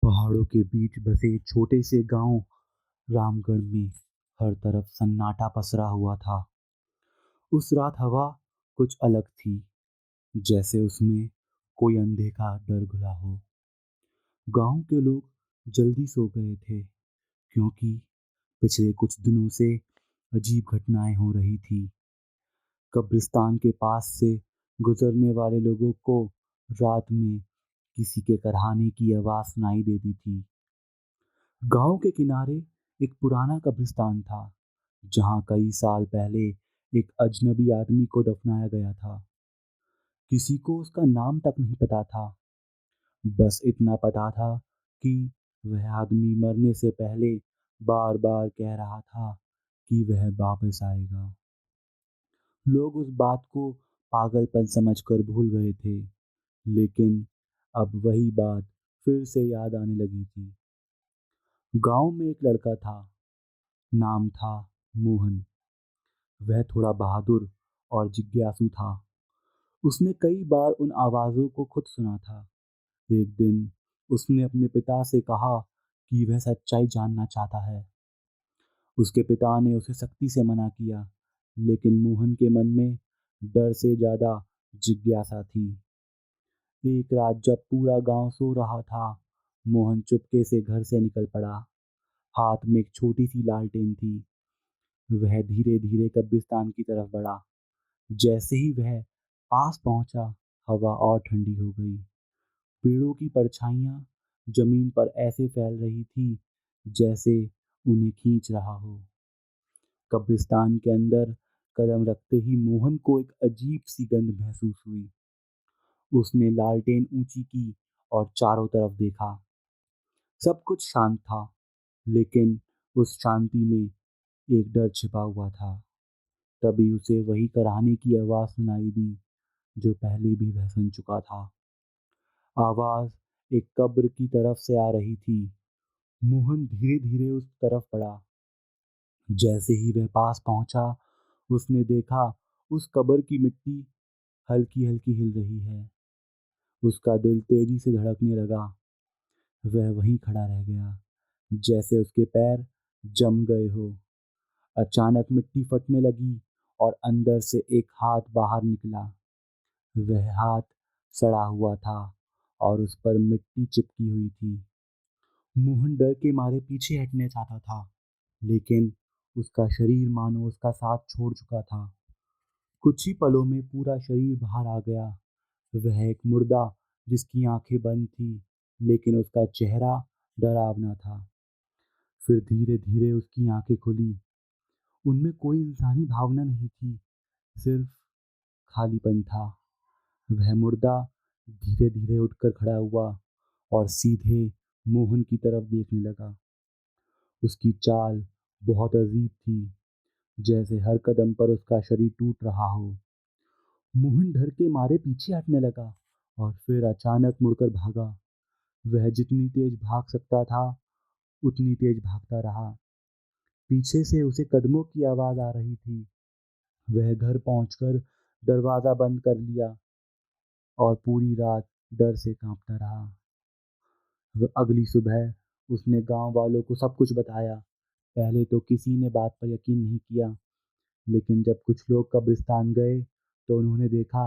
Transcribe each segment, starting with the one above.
पहाड़ों के बीच बसे छोटे से गांव रामगढ़ में हर तरफ सन्नाटा पसरा हुआ था। उस रात हवा कुछ अलग थी, जैसे उसमें कोई अंधे का डर घुला हो। गांव के लोग जल्दी सो गए थे, क्योंकि पिछले कुछ दिनों से अजीब घटनाएं हो रही थी। कब्रिस्तान के पास से गुजरने वाले लोगों को रात में किसी के कराहने की आवाज सुनाई देती थी। गांव के किनारे एक पुराना कब्रिस्तान था, जहां कई साल पहले एक अजनबी आदमी को दफनाया गया था। किसी को उसका नाम तक नहीं पता था। बस इतना पता था कि वह आदमी मरने से पहले बार बार कह रहा था कि वह वापस आएगा। लोग उस बात को पागलपन समझकर भूल गए थे, लेकिन अब वही बात फिर से याद आने लगी थी। गांव में एक लड़का था, नाम था मोहन। वह थोड़ा बहादुर और जिज्ञासु था। उसने कई बार उन आवाज़ों को खुद सुना था। एक दिन उसने अपने पिता से कहा कि वह सच्चाई जानना चाहता है। उसके पिता ने उसे सख्ती से मना किया, लेकिन मोहन के मन में डर से ज़्यादा जिज्ञासा थी। एक रात जब पूरा गांव सो रहा था, मोहन चुपके से घर से निकल पड़ा। हाथ में एक छोटी सी लालटेन थी। वह धीरे धीरे कब्रिस्तान की तरफ बढ़ा। जैसे ही वह पास पहुंचा, हवा और ठंडी हो गई। पेड़ों की परछाइयां जमीन पर ऐसे फैल रही थी जैसे उन्हें खींच रहा हो। कब्रिस्तान के अंदर कदम रखते ही मोहन को एक अजीब सी गंध महसूस हुई। उसने लालटेन ऊंची की और चारों तरफ देखा। सब कुछ शांत था, लेकिन उस शांति में एक डर छिपा हुआ था। तभी उसे वही कराहने की आवाज सुनाई दी जो पहले भी वह सुन चुका था। आवाज एक कब्र की तरफ से आ रही थी। मोहन धीरे धीरे उस तरफ बढ़ा। जैसे ही वह पास पहुंचा, उसने देखा उस कब्र की मिट्टी हल्की हल्की हिल रही है। उसका दिल तेजी से धड़कने लगा। वह वहीं खड़ा रह गया, जैसे उसके पैर जम गए हो। अचानक मिट्टी फटने लगी और अंदर से एक हाथ बाहर निकला। वह हाथ सड़ा हुआ था और उस पर मिट्टी चिपकी हुई थी। मोहन डर के मारे पीछे हटने चाहता था, लेकिन उसका शरीर मानो उसका साथ छोड़ चुका था। कुछ ही पलों में पूरा शरीर बाहर आ गया। वह एक मुर्दा जिसकी आंखें बंद थी, लेकिन उसका चेहरा डरावना था। फिर धीरे धीरे उसकी आंखें खुली। उनमें कोई इंसानी भावना नहीं थी, सिर्फ खालीपन था। वह मुर्दा धीरे धीरे उठकर खड़ा हुआ और सीधे मोहन की तरफ देखने लगा। उसकी चाल बहुत अजीब थी, जैसे हर कदम पर उसका शरीर टूट रहा हो। मोहन डर के मारे पीछे हटने लगा और फिर अचानक मुड़कर भागा। वह जितनी तेज भाग सकता था, उतनी तेज भागता रहा। पीछे से उसे कदमों की आवाज आ रही थी। वह घर पहुंचकर दरवाजा बंद कर लिया और पूरी रात डर से कांपता रहा। अगली सुबह उसने गांव वालों को सब कुछ बताया। पहले तो किसी ने बात पर यकीन नहीं किया, लेकिन जब कुछ लोग कब्रिस्तान गए तो उन्होंने देखा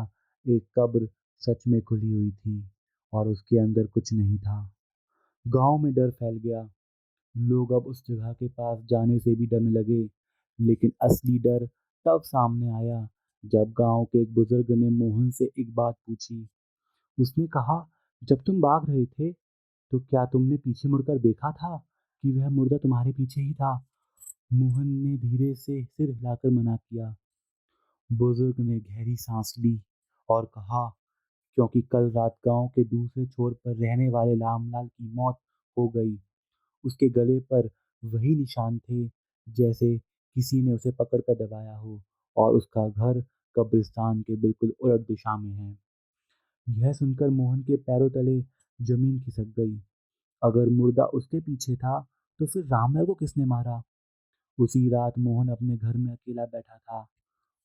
एक कब्र सच में खुली हुई थी और उसके अंदर कुछ नहीं था। गांव में डर फैल गया। लोग अब उस जगह के पास जाने से भी डरने लगे। लेकिन असली डर तब सामने आया जब गांव के एक बुजुर्ग ने मोहन से एक बात पूछी। उसने कहा, जब तुम भाग रहे थे तो क्या तुमने पीछे मुड़कर देखा था कि वह मुर्दा तुम्हारे पीछे ही था? मोहन ने धीरे से सिर हिलाकर मना किया। बुजुर्ग ने गहरी सांस ली और कहा, क्योंकि कल रात गांव के दूसरे छोर पर रहने वाले रामलाल की मौत हो गई। उसके गले पर वही निशान थे, जैसे किसी ने उसे पकड़कर दबाया हो, और उसका घर कब्रिस्तान के बिल्कुल उलट दिशा में है। यह सुनकर मोहन के पैरों तले जमीन खिसक गई। अगर मुर्दा उसके पीछे था, तो फिर रामलाल को किसने मारा? उसी रात मोहन अपने घर में अकेला बैठा था।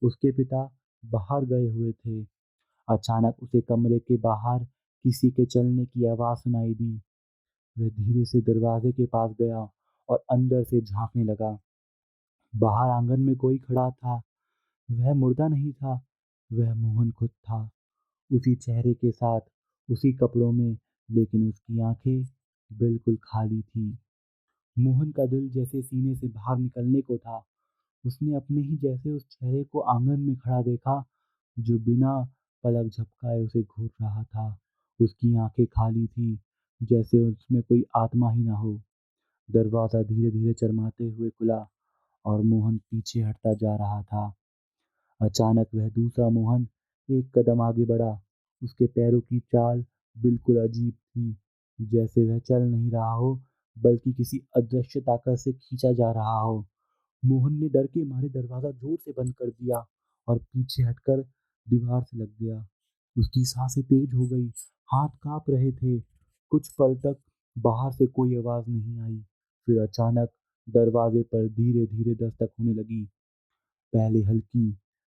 उसके पिता बाहर गए हुए थे। अचानक उसे कमरे के बाहर किसी के चलने की आवाज सुनाई दी। वह धीरे से दरवाजे के पास गया और अंदर से झांकने लगा। बाहर आंगन में कोई खड़ा था। वह मुर्दा नहीं था, वह मोहन खुद था। उसी चेहरे के साथ, उसी कपड़ों में, लेकिन उसकी आंखें बिल्कुल खाली थी। मोहन का दिल जैसे सीने से बाहर निकलने को था। उसने अपने ही जैसे उस चेहरे को आंगन में खड़ा देखा, जो बिना पलक झपकाए उसे घूर रहा था। उसकी आंखें खाली थी, जैसे उसमें कोई आत्मा ही ना हो। दरवाजा धीरे धीरे चरमाते हुए खुला और मोहन पीछे हटता जा रहा था। अचानक वह दूसरा मोहन एक कदम आगे बढ़ा। उसके पैरों की चाल बिल्कुल अजीब थी, जैसे वह चल नहीं रहा हो, बल्कि किसी अदृश्य ताकत से खींचा जा रहा हो। मोहन ने डर के मारे दरवाजा जोर से बंद कर दिया और पीछे हटकर दीवार से लग गया। उसकी सांसें तेज हो गई, हाथ कांप रहे थे। कुछ पल तक बाहर से कोई आवाज नहीं आई। फिर अचानक दरवाजे पर धीरे धीरे दस्तक होने लगी। पहले हल्की,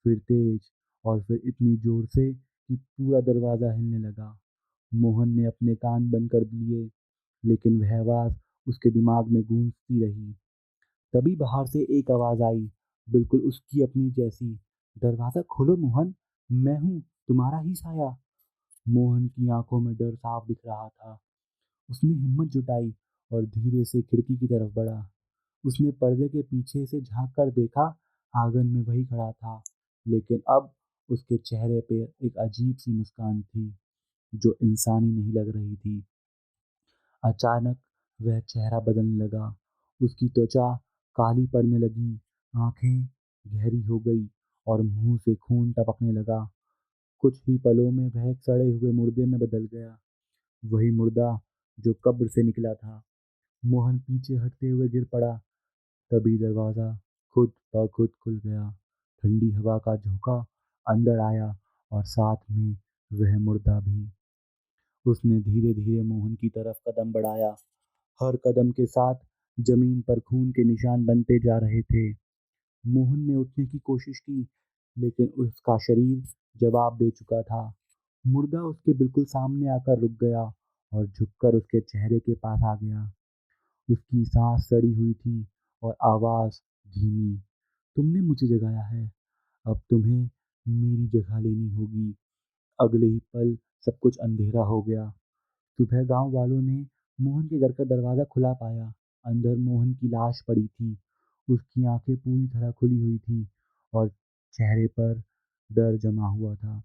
फिर तेज, और फिर इतनी जोर से कि पूरा दरवाजा हिलने लगा। मोहन ने अपने कान बंद कर लिए, लेकिन वह आवाज उसके दिमाग में गूंजती रही। तभी बाहर से एक आवाज आई, बिल्कुल उसकी अपनी जैसी। दरवाजा खोलो मोहन, मैं हूँ, तुम्हारा ही साया। मोहन की आंखों में डर साफ दिख रहा था। उसने हिम्मत जुटाई और धीरे से खिड़की की तरफ बढ़ा। उसने पर्दे के पीछे से झांक कर देखा। आंगन में वही खड़ा था, लेकिन अब उसके चेहरे पे एक अजीब सी मुस्कान थी, जो इंसानी नहीं लग रही थी। अचानक वह चेहरा बदलने लगा। उसकी त्वचा काली पड़ने लगी, आंखें गहरी हो गई और मुंह से खून टपकने लगा। कुछ ही पलों में वह एक सड़े हुए मुर्दे में बदल गया, वही मुर्दा जो कब्र से निकला था। मोहन पीछे हटते हुए गिर पड़ा। तभी दरवाजा खुद ब खुद खुल गया। ठंडी हवा का झोंका अंदर आया और साथ में वह मुर्दा भी। उसने धीरे धीरे मोहन की तरफ कदम बढ़ाया। हर कदम के साथ जमीन पर खून के निशान बनते जा रहे थे। मोहन ने उठने की कोशिश की, लेकिन उसका शरीर जवाब दे चुका था। मुर्दा उसके बिल्कुल सामने आकर रुक गया और झुककर उसके चेहरे के पास आ गया। उसकी सांस सड़ी हुई थी और आवाज धीमी। तुमने मुझे जगाया है, अब तुम्हें मेरी जगह लेनी होगी। अगले ही पल सब कुछ अंधेरा हो गया। सुबह गांव वालों ने मोहन के घर का दरवाजा खुला पाया। अंदर मोहन की लाश पड़ी थी। उसकी आंखें पूरी तरह खुली हुई थी और चेहरे पर डर जमा हुआ था।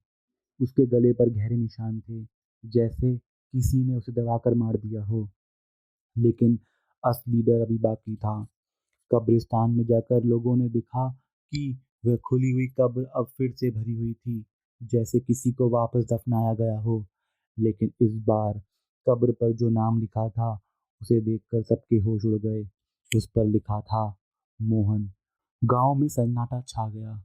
उसके गले पर गहरे निशान थे, जैसे किसी ने उसे दबाकर मार दिया हो। लेकिन असली डर अभी बाकी था। कब्रिस्तान में जाकर लोगों ने देखा कि वह खुली हुई कब्र अब फिर से भरी हुई थी, जैसे किसी को वापस दफनाया गया हो। लेकिन इस बार कब्र पर जो नाम लिखा था, उसे देखकर सबके होश उड़ गए। उस पर लिखा था, मोहन। गांव में सन्नाटा छा गया।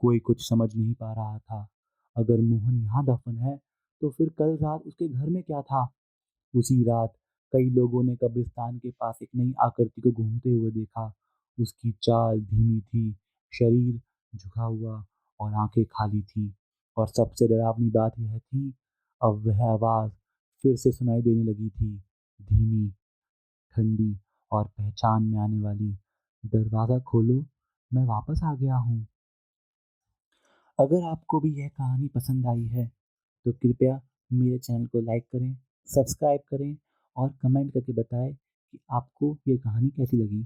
कोई कुछ समझ नहीं पा रहा था। अगर मोहन यहाँ दफन है, तो फिर कल रात उसके घर में क्या था? उसी रात कई लोगों ने कब्रिस्तान के पास एक नई आकृति को घूमते हुए देखा। उसकी चाल धीमी थी, शरीर झुका हुआ और आंखें खाली थी। और सबसे डरावनी बात यह थी, अब वह आवाज फिर से सुनाई देने लगी थी, धीमी, ठंडी और पहचान में आने वाली। दरवाजा खोलो, मैं वापस आ गया हूँ। अगर आपको भी यह कहानी पसंद आई है, तो कृपया मेरे चैनल को लाइक करें, सब्सक्राइब करें और कमेंट करके बताएं कि आपको ये कहानी कैसी लगी।